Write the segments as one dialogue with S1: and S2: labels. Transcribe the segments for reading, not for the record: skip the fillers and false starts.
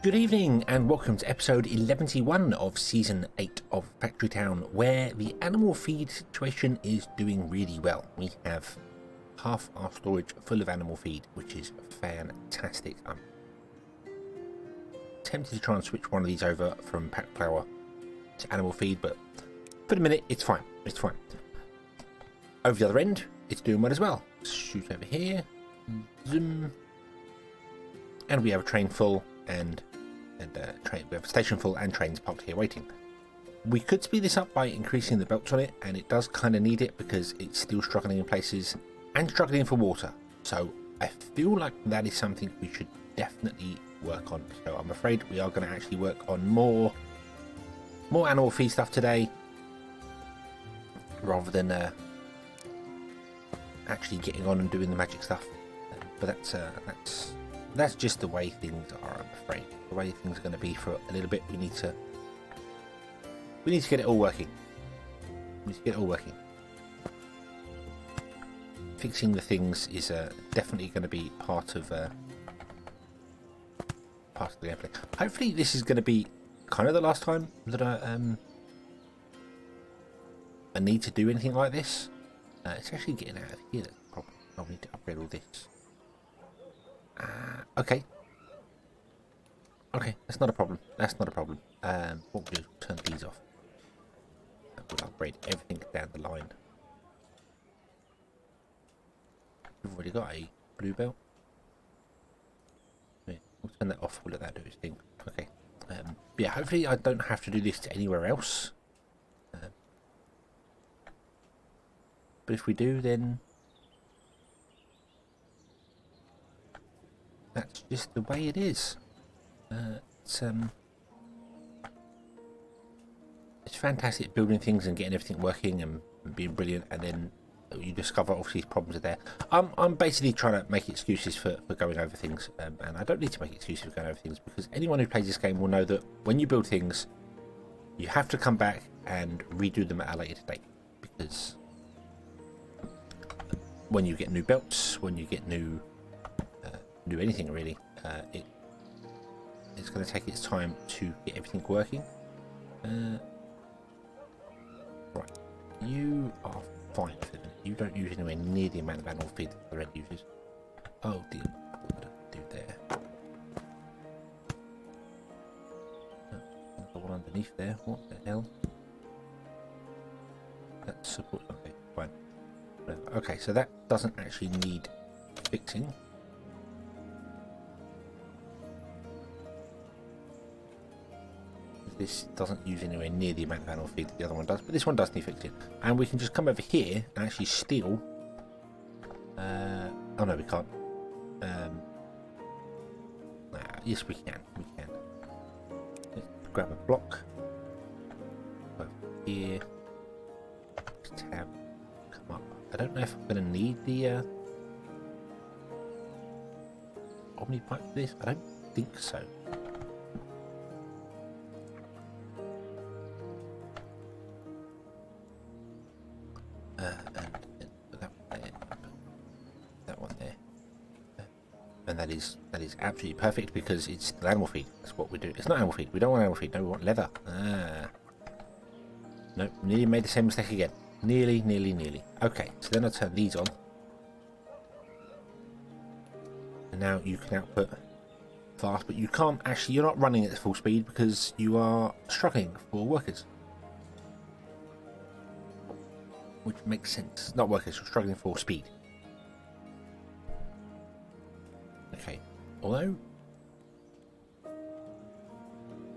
S1: Good evening and welcome to episode 11 of season 8 of Factory Town, where the animal feed situation is doing really well. We have half our storage full of animal feed, which is fantastic. I'm tempted to try and switch one of these over from packed flour to animal feed, but for the minute it's fine. It's fine. Over the other end, it's doing well as well. Shoot over here, zoom, and we have a train full and we have a station full and trains parked here waiting. We could speed this up by increasing the belts on it, and it does kind of need it because it's still struggling in places and struggling for water. So I feel like that is something we should definitely work on. So I'm afraid we are going to actually work on more animal feed stuff today, rather than actually getting on and doing the magic stuff. But that's just the way things are, I'm afraid. The way things are going to be for a little bit. We need to get it all working. Fixing the things is definitely going to be part of the gameplay. Hopefully this is going to be kind of the last time that I need to do anything like this. It's actually getting out of here that's the problem. I'll need to upgrade all this. Okay, that's not a problem. What we'll do is turn these off. We'll upgrade everything down the line. We've already got a blue belt. Yeah, we'll turn that off. We'll let that do its thing. Okay. Yeah, hopefully I don't have to do this to anywhere else. But if we do, then that's just the way it is. It's fantastic building things and getting everything working and being brilliant, and then you discover obviously problems are there. I'm basically trying to make excuses for going over things, and I don't need to make excuses for going over things, because anyone who plays this game will know that when you build things, you have to come back and redo them at a later date, because when you get new belts, when you get new anything really, it's going to take its time to get everything working. Right, you are fine for them. You don't use anywhere near the amount of animal feed that the red uses. Oh dear, what did I do there? The one underneath there, what the hell? That's support, okay, fine. Okay, so that doesn't actually need fixing. This doesn't use anywhere near the amount of animal feed that the other one does, but this one does need fixing. And we can just come over here and actually steal. Oh no, we can't. Yes, we can. Let's grab a block. Over here. Tab. Come up. I don't know if I'm going to need the Omni pipe for this. I don't think so. And that is absolutely perfect, because it's still animal feed. That's what we do. It's not animal feed. We don't want animal feed. No, we want leather. Nope, nearly made the same mistake again. Nearly. Okay, so then I'll turn these on. And now you can output fast, but you can't actually, you're not running at full speed because you are struggling for workers. Which makes sense. Not workers, you're struggling for speed. Okay, although,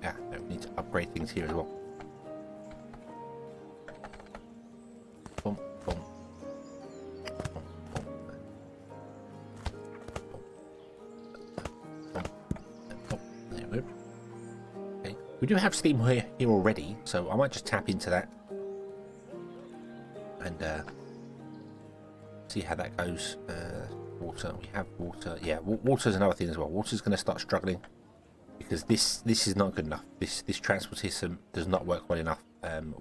S1: yeah, no, we need to upgrade things here as well. Boom, boom, boom, boom, boom. There we go. Okay, we do have steam here already, so I might just tap into that and see how that goes. Water, we have water. Yeah, water is another thing as well. Water's going to start struggling because this is not good enough. This transport system does not work well enough.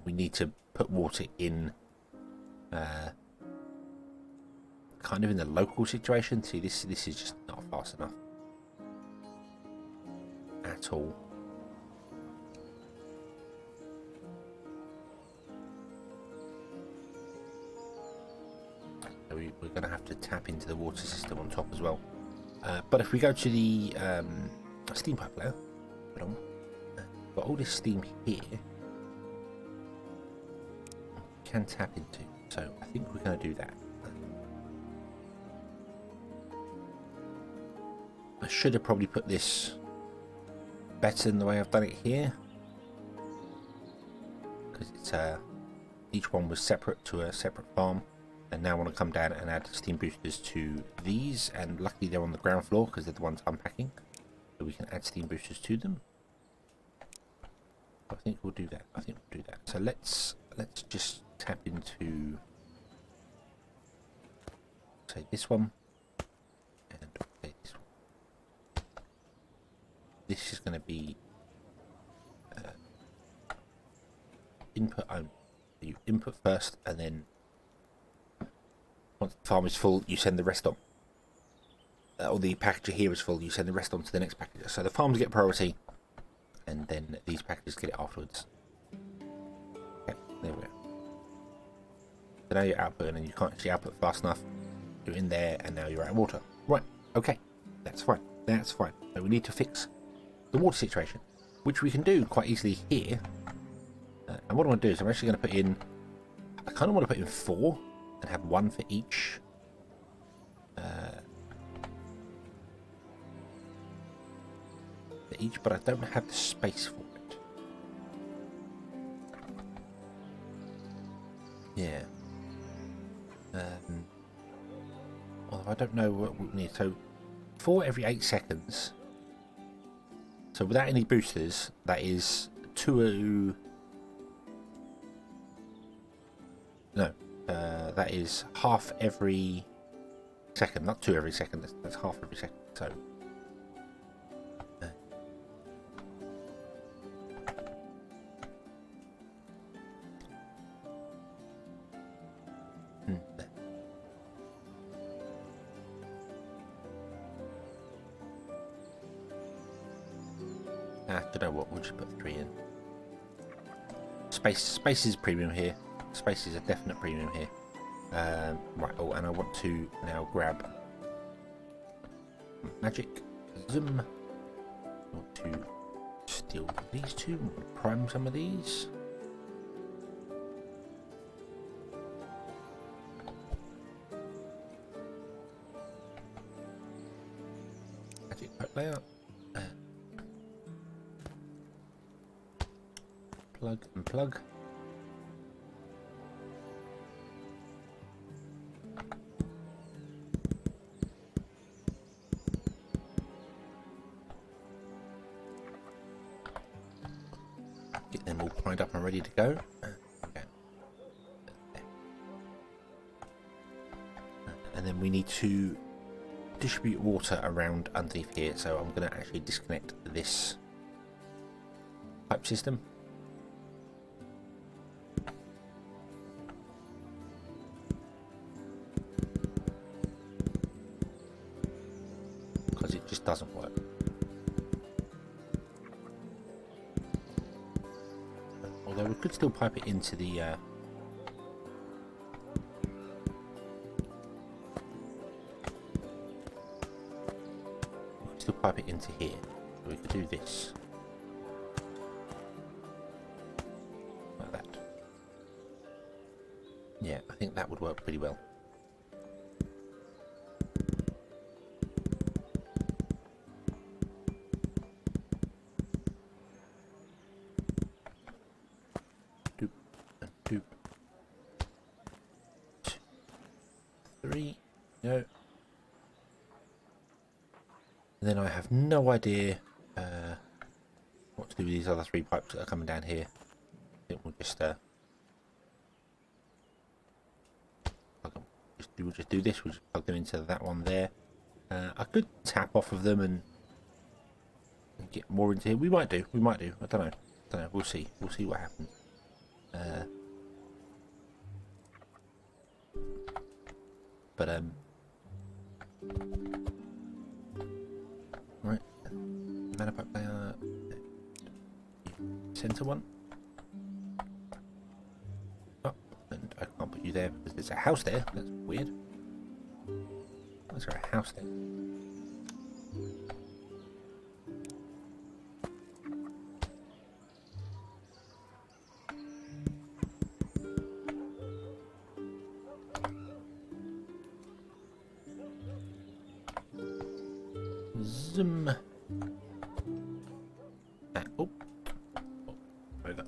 S1: We need to put water in kind of in the local situation. See, this is just not fast enough. at all. So we're going to have to tap into the water system on top as well. But if we go to the steam pipe layer, got all this steam here, can tap into. So I think we're going to do that. I should have probably put this better than the way I've done it here, because it's each one was separate to a separate farm, and now I want to come down and add steam boosters to these, and luckily they're on the ground floor because they're the ones unpacking, so we can add steam boosters to them. I think we'll do that. I think we'll do that. So let's just tap into, say, this one, and okay, this one. This is going to be input only. You input first, and then once the farm is full, you send the rest on. Or the packager here is full, you send the rest on to the next packager. So the farms get priority, and then these packages get it afterwards. Okay, there we go. So now you're outputting, and you can't actually output fast enough. You're in there, and now you're out of water. Right, okay, that's fine. That's fine. So we need to fix the water situation, which we can do quite easily here. And what I want to do is I'm actually going to put in, I kind of want to put in 4 and have 1 for each. But I don't have the space for it. Yeah. Although I don't know what we need. So 4 every 8 seconds. So without any boosters, that is 2. No, that is half every second, not 2 every second. That's half every second. So. I don't know what, we'll just put 3 in. Space is premium here. Space is a definite premium here. Right, oh, and I want to now grab magic, zoom. I want to steal these 2, prime some of these. Magic pipe layout. Plug and plug. Get them all primed up and ready to go. Okay. And then we need to distribute water around underneath here, so I'm going to actually disconnect this pipe system. Because it just doesn't work. Although we could still pipe it into the pipe it into here. So we could do this. Like that. Yeah, I think that would work pretty well. Doop and doop. 3. No. Then I have no idea what to do with these other 3 pipes that are coming down here. I think we'll just just do this. We'll just plug them into that one there. I could tap off of them and get more into here. We might do. I don't know. We'll see. We'll see what happens. Right. Mana pipe layer. center one. Oh, and I can't put you there because there's a house there. That's weird. Why is there a house there? Zoom. Oh. Over.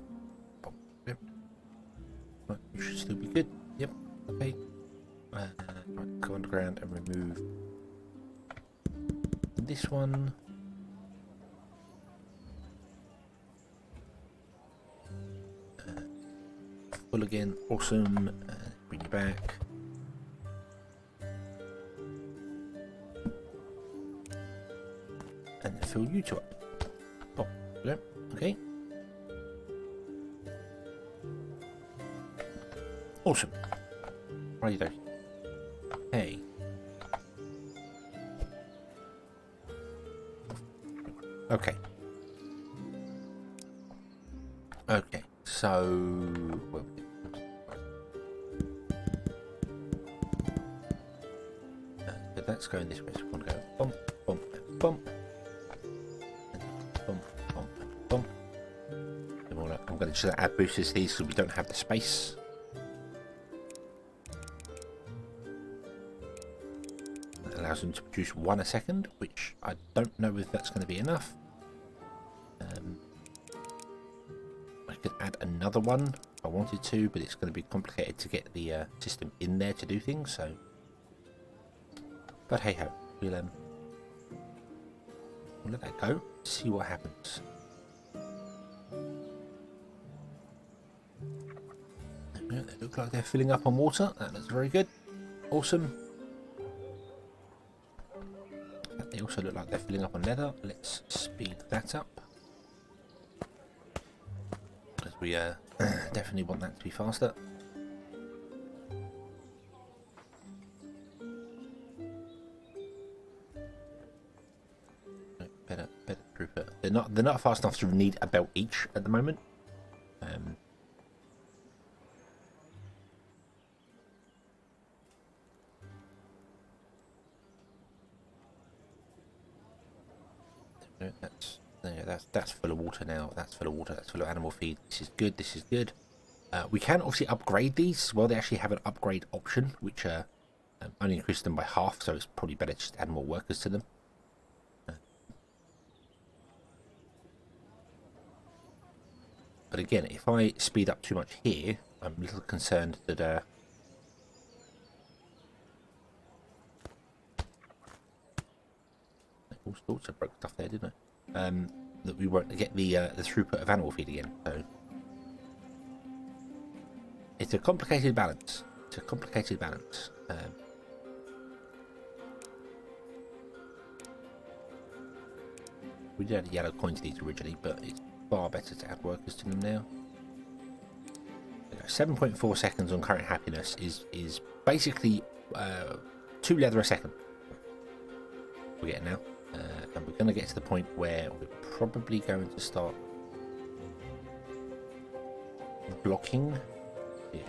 S1: Oh, yep. Right, you should still be good. Yep. Okay. Right, go underground and remove this one. Full again. Awesome. Bring you back. And fill you two up. Oh, yep. Okay. Awesome. Right there. Hey. Okay. Okay. So. Well, so that's going this way. So we're going to go bump, bump, bump. Bump, bump, bump. I'm going to just add boosters to these because we don't have the space. That allows them to produce one a second, which I don't know if that's going to be enough. I could add another one if I wanted to, but it's going to be complicated to get the system in there to do things. So, but hey ho, we'll let that go. See what happens. Yeah, they look like they're filling up on water. That looks very good. Awesome. They also look like they're filling up on leather. Let's speed that up. Because we definitely want that to be faster. Better throughput. They're not fast enough to need a belt each at the moment. That's full of water now. That's full of water. That's full of animal feed. This is good. This is good. We can obviously upgrade these as well. They actually have an upgrade option, which only increases them by half. So it's probably better to just add more workers to them. But again, if I speed up too much here, I'm a little concerned that all sorts of broke stuff there, didn't I? That we won't get the throughput of animal feed again. So it's a complicated balance. It's a complicated balance. We did add yellow coins to these originally, but it's far better to add workers to them now. 7.4 seconds on current happiness is basically 2 leather a second. We're getting now. And we're going to get to the point where we're probably going to start blocking. Yeah.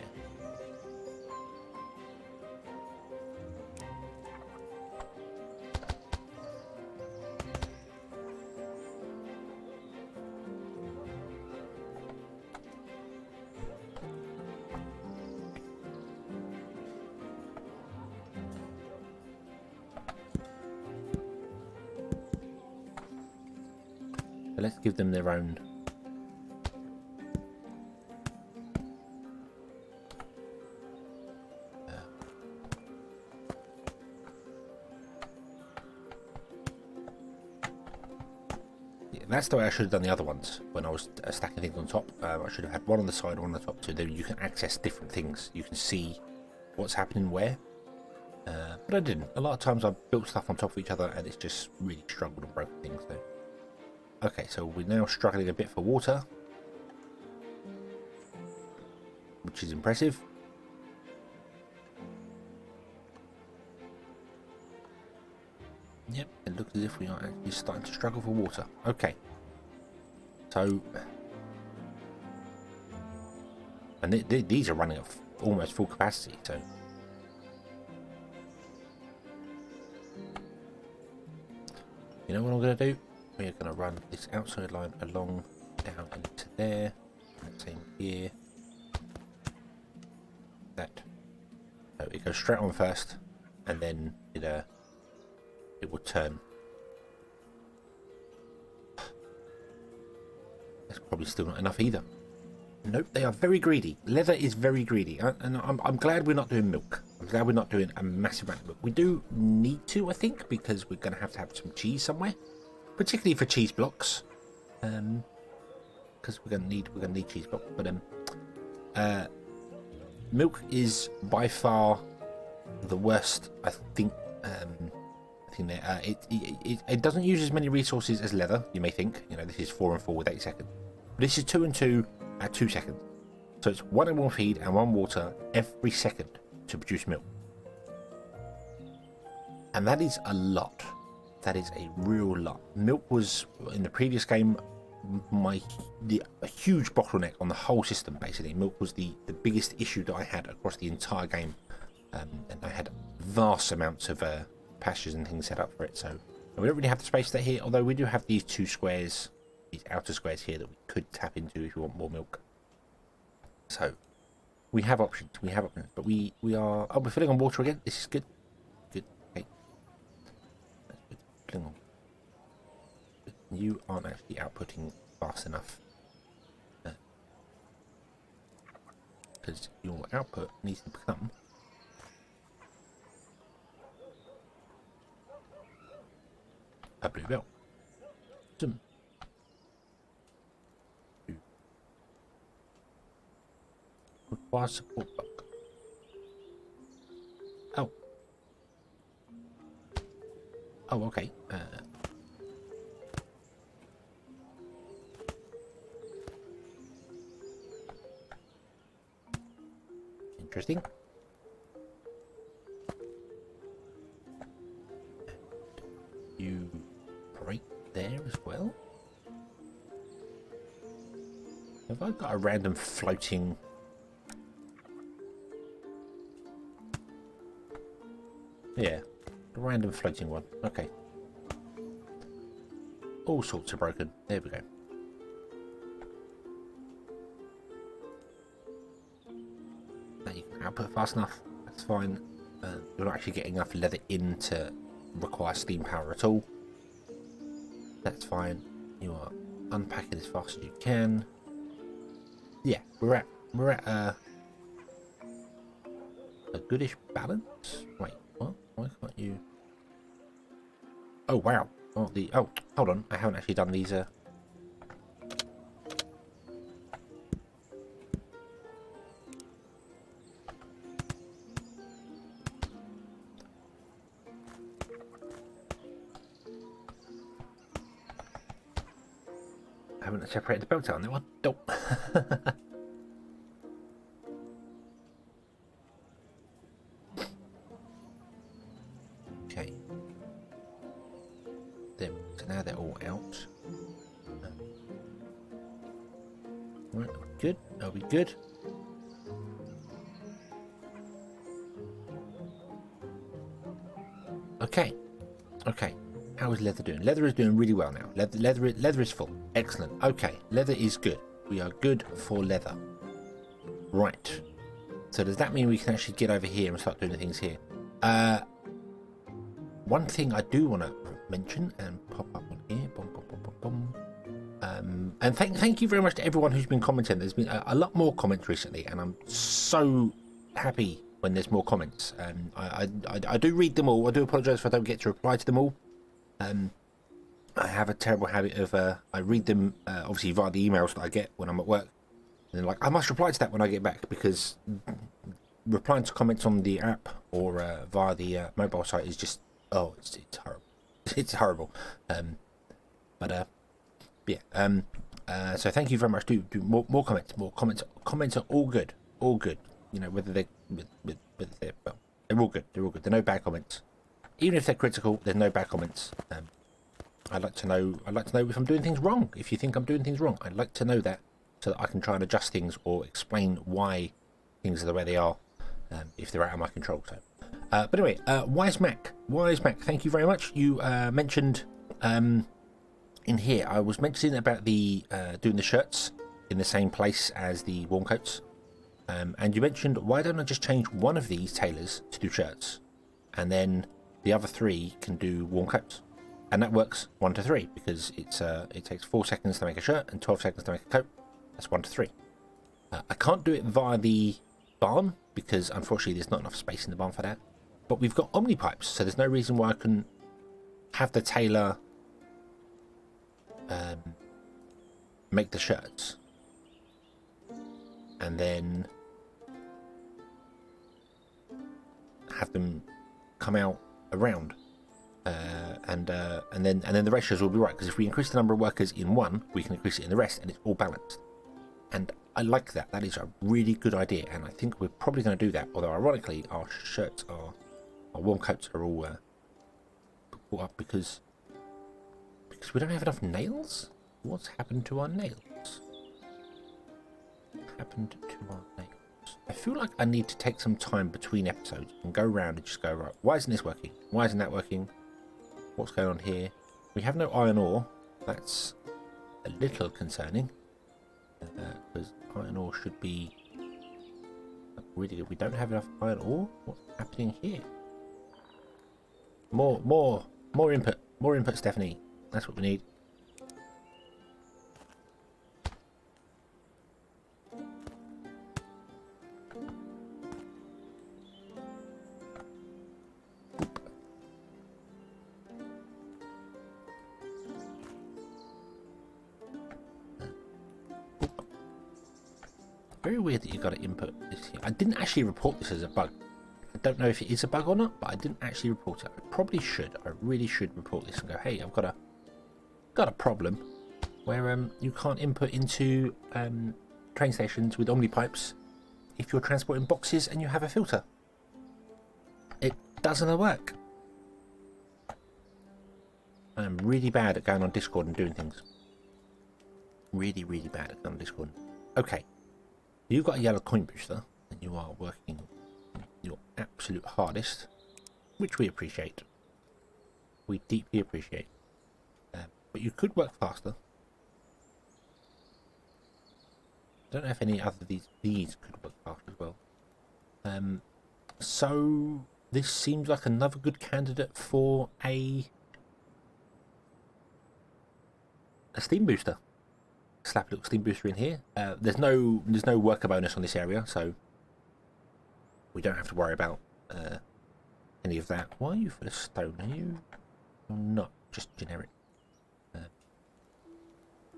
S1: So let's give them their own. Yeah, that's the way I should have done the other ones when I was stacking things on top. I should have had one on the side, one on the top, so that you can access different things. You can see what's happening where. But I didn't. A lot of times I built stuff on top of each other and it's just really struggled and broken things. So. Okay, so we're now struggling a bit for water, which is impressive. Yep, it looks as if we are actually starting to struggle for water. Okay, so And these are running at almost full capacity, so. You know what I'm going to do? We're going to run this outside line along down into there. And same here. That. So it goes straight on first, and then it will turn. That's probably still not enough either. Nope, they are very greedy. Leather is very greedy, and I'm glad we're not doing milk. I'm glad we're not doing a massive amount of milk. We do need to, I think, because we're going to have some cheese somewhere, particularly for cheese blocks, because we're going to need cheese blocks. But milk is by far the worst, I think. It doesn't use as many resources as leather. You may think, this is 4 and 4 with 8 seconds. But this is 2 and 2 at 2 seconds. So it's 1 and 1 feed and 1 water every second to produce milk. And that is a lot. That is a real lot. Milk was, in the previous game, a huge bottleneck on the whole system, basically. Milk was the biggest issue that I had across the entire game. And I had vast amounts of pastures and things set up for it. So we don't really have the space for that here, although we do have these 2 squares, these outer squares here, that we could tap into if we want more milk. So we have options. But we are. Oh, we're filling on water again. This is good. Good. Okay. That's good. Filling on. You aren't actually outputting fast enough. Because your output needs to become a blue belt. Zoom. Require support block. Oh. Oh, okay. Interesting. You break there as well? Have I got a random floating? Yeah, a random floating one. Okay. All sorts are broken. There we go. Now you can output fast enough. That's fine. You're not actually getting enough leather in to require steam power at all. That's fine. You are unpacking as fast as you can. Yeah, we're at a goodish balance. Wait, what? Why can't you? Oh wow! Oh hold on. I haven't actually done these. I haven't separated the belt out on that one. Nope. Okay. So now they're all out. Right, good. Are we good? Okay. Okay. How is leather doing? Leather is doing really well now. Leather is full. Excellent. Okay, leather is good. We are good for leather. Right. So does that mean we can actually get over here and start doing things here? One thing I do want to mention and pop up on here. And thank you very much to everyone who's been commenting. There's been a lot more comments recently, and I'm so happy when there's more comments. I do read them all. I do apologise if I don't get to reply to them all. I have a terrible habit of I read them obviously via the emails that I get when I'm at work, and then like I must reply to that when I get back, because replying to comments on the app or via the mobile site is just it's horrible. It's horrible. So thank you very much. Do more comments. Comments are all good. All good. Whether they're they're all good. They're all good. There are no bad comments. Even if they're critical, there's no bad comments. I'd like to know if I'm doing things wrong. If you think I'm doing things wrong, I'd like to know that. so that I can try and adjust things or explain why things are the way they are, if they're out of my control. So, but anyway, Wise Mac, thank you very much. You mentioned in here, I was mentioning about the doing the shirts in the same place as the warm coats, and you mentioned, why don't I just change one of these tailors to do shirts, and then the other 3 can do warm coats, and that works 1 to 3 because it's it takes 4 seconds to make a shirt and 12 seconds to make a coat. That's 1 to 3. I can't do it via the barn because unfortunately there's not enough space in the barn for that. But we've got Omni pipes, so there's no reason why I couldn't have the tailor make the shirts, and then have them come out around, and then the ratios will be right, because if we increase the number of workers in one, we can increase it in the rest, and it's all balanced. And I like that. That is a really good idea, and I think we're probably going to do that. Although ironically, our shirts our warm coats are all brought up because we don't have enough nails. What's happened to our nails? I feel like I need to take some time between episodes and go around and just go, right, why isn't this working? Why isn't that working? What's going on here? We have no iron ore. That's a little concerning, because iron ore should be really good. We don't have enough iron ore. What's happening here? More input. More input, Stephanie. That's what we need. Very weird that you got to input this here. I didn't actually report this as a bug. I don't know if it is a bug or not, but I didn't actually report it. I probably should. I really should report this and go, hey, I've got a problem where you can't input into train stations with Omni pipes if you're transporting boxes and you have a filter. It doesn't work. I am really bad at going on Discord and doing things. Really, really bad at going on Discord. Okay. You've got a yellow coin booster, and you are working your absolute hardest, which we appreciate. We deeply appreciate. But you could work faster. I don't know if any other of these could work faster as well. So this seems like another good candidate for a steam booster. Slap a little steam booster in here. There's no worker bonus on this area, so we don't have to worry about any of that. Why are you full of stone? Are you? You're not just generic.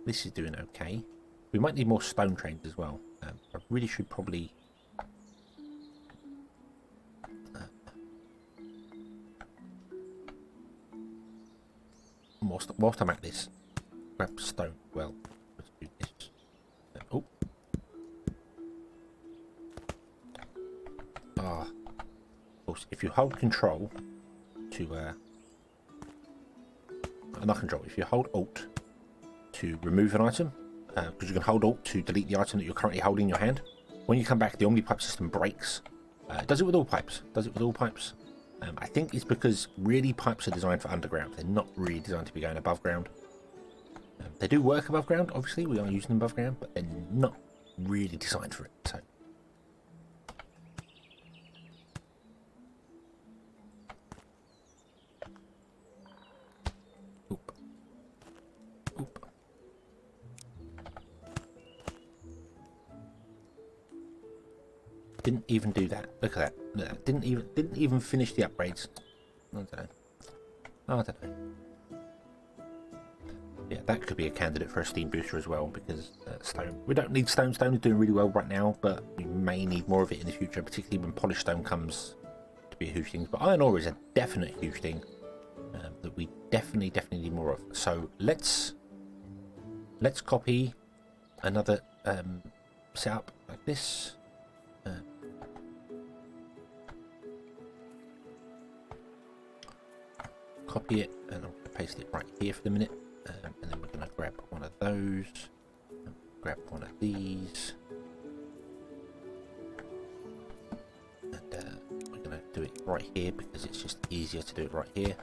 S1: This is doing okay. We might need more stone trains as well. I really should probably whilst I'm at this, grab stone. Well, let's do this. Oh. Of course, if you hold control to not control, if you hold Alt to remove an item, because you can hold Alt to delete the item that you're currently holding in your hand. When you come back, the Omni pipe system breaks. It does it with all pipes. I think it's because really pipes are designed for underground. They're not really designed to be going above ground. They do work above ground, obviously. We are using them above ground, but they're not really designed for it. So. Oop. Oop. Didn't even do that. Look at that. Look at that. Didn't even finish the upgrades. I don't know. Yeah, that could be a candidate for a steam booster as well, because stone. We don't need stone. Stone is doing really well right now, but we may need more of it in the future, particularly when polished stone comes to be a huge thing. But iron ore is a definite huge thing that we definitely need more of. So let's copy another setup like this. Copy it, and I'm going to paste it right here for the minute, and then we're going to grab one of those, grab one of these. And we're going to do it right here because it's just easier to do it right here.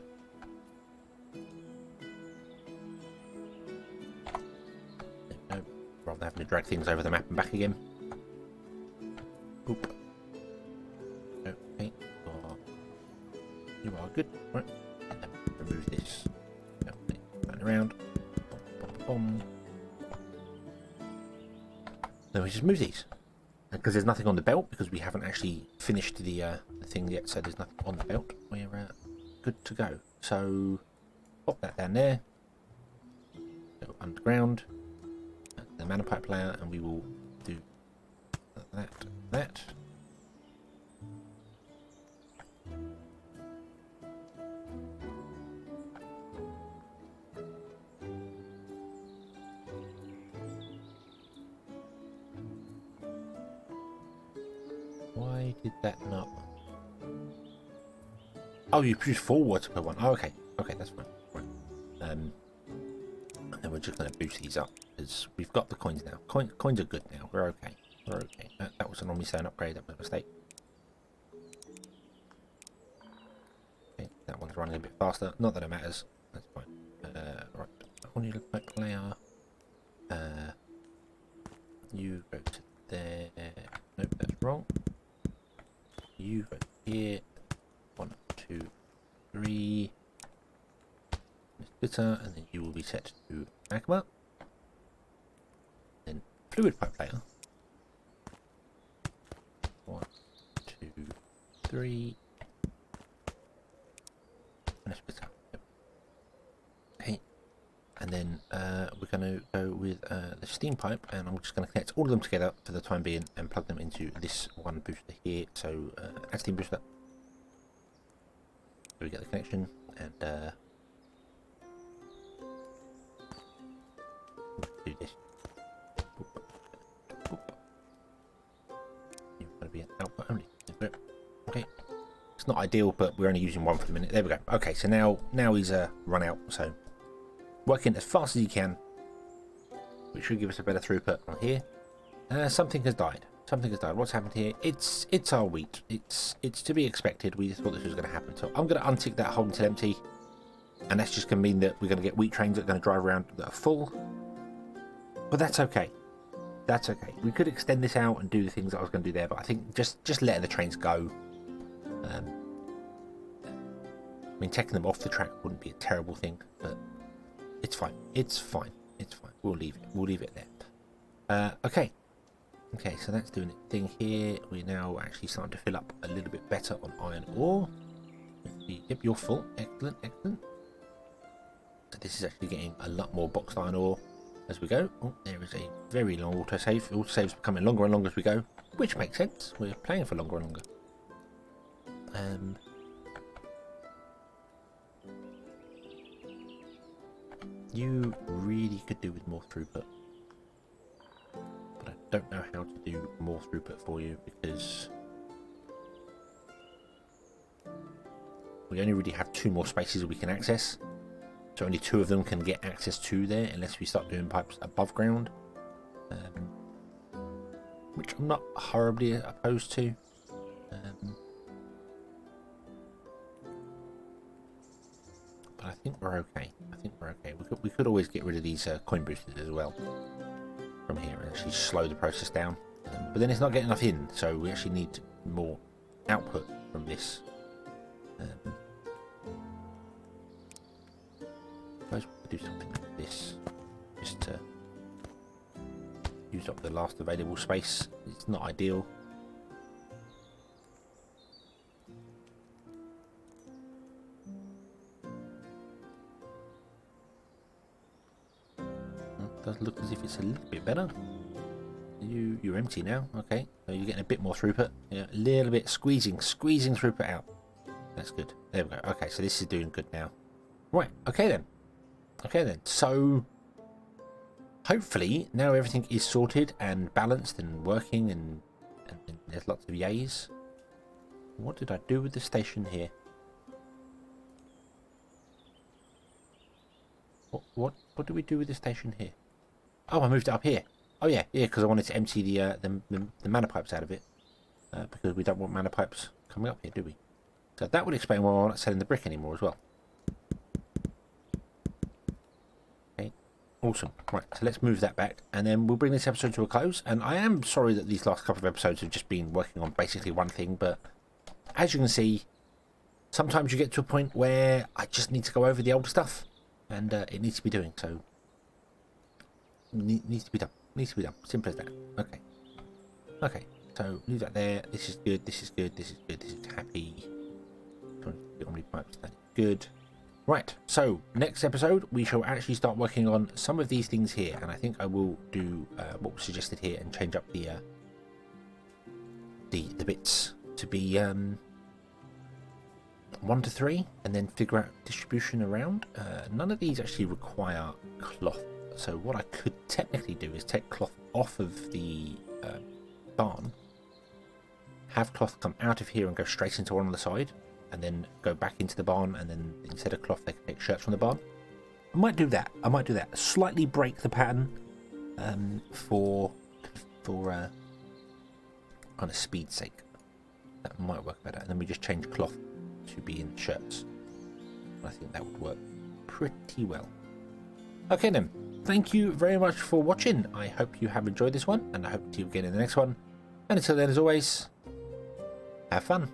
S1: No, rather than having to drag things over the map and back again. Oop. Okay, you are good. Right. And then remove this. Turn around. Boom, boom, boom. Then we just move these. Because there's nothing on the belt, because we haven't actually finished the thing yet, so there's nothing on the belt. We're good to go. So, pop that down there. Go underground. The mana pipe layer, and we will do that. Why did that not? Oh, you produce 4 water per one. Oh, okay. Okay, that's fine. Right. And then we're just going to boost these up because we've got the coins now. Coins are good now. We're okay. We're okay. That was an Omnisand upgrade. That was a mistake. Okay, that one's running a bit faster. Not that it matters. That's fine. Right. I need a pipe layer. You go to there. Nope, that's wrong. You go here. 1, 2, 3. Splitter, and then you will be set to magma. Then fluid pipe layer. 1, 2, 3. And a splitter. Yep. Okay. And then we're going to go with the steam pipe, and I'm just going to connect all of them together for the time being and plug them into this one booster here. So add steam booster. So we get the connection, and do this. Boop. Boop. You're going to be an output only. Okay. It's not ideal, but we're only using one for the minute. There we go. Okay, so now he's run out. So working as fast as you can, which should give us a better throughput on here. Something has died. Something has died. What's happened here? It's our wheat. It's to be expected. We thought this was going to happen. So I'm going to untick that hole until empty, and that's just going to mean that we're going to get wheat trains that are going to drive around that are full. But that's okay. That's okay. We could extend this out and do the things that I was going to do there, but I think just letting the trains go. I mean, taking them off the track wouldn't be a terrible thing, but it's fine. It's fine. It's fine. We'll leave it. We'll leave it there. Okay. Okay, so that's doing its thing here. We're now actually starting to fill up a little bit better on iron ore. Yep, you're full. Excellent, excellent. So this is actually getting a lot more boxed iron ore as we go. Oh, there is a very long autosave. Autosave's becoming longer and longer as we go, which makes sense. We're playing for longer and longer. You really could do with more throughput. But I don't know how to do more throughput for you because we only really have 2 more spaces that we can access. So only 2 of them can get access to there unless we start doing pipes above ground. Which I'm not horribly opposed to. But I think we're okay. I think we're okay. We could always get rid of these coin boosters as well from here and actually slow the process down. But then it's not getting enough in, so we actually need more output from this. I suppose we could do something like this, just to use up the last available space. It's not ideal. Does look as if it's a little bit better. You're empty now. Okay, so you're getting a bit more throughput. Yeah, a little bit squeezing throughput out. That's good. There we go. Okay, so this is doing good now. Right. Okay then. Okay then. So hopefully now everything is sorted and balanced and working, and there's lots of yays. What did I do with the station here? What do we do with the station here? Oh, I moved it up here. Oh yeah, because I wanted to empty the mana pipes out of it, because we don't want mana pipes coming up here, do we? So that would explain why we're not selling the brick anymore as well. Okay, awesome. Right, so let's move that back, and then we'll bring this episode to a close. And I am sorry that these last couple of episodes have just been working on basically one thing, but as you can see, sometimes you get to a point where I just need to go over the old stuff, and it needs to be doing so. Needs to be done. Needs to be done. Simple as that. Okay. Okay. So leave that there. This is good. This is good. This is good. This is happy. Good. Right. So next episode we shall actually start working on some of these things here, and I think I will do what was suggested here and change up the bits to be 1 to 3, and then figure out distribution around. None of these actually require cloth. So what I could technically do is take cloth off of the barn, have cloth come out of here and go straight into one on the side, and then go back into the barn, and then instead of cloth they can take shirts from the barn. I might do that. Slightly break the pattern for kind of speed's sake. That might work better. And then we just change cloth to be in shirts. I think that would work pretty well. Okay then. Thank you very much for watching. I hope you have enjoyed this one, and I hope to see you again in the next one. And until then, as always, have fun.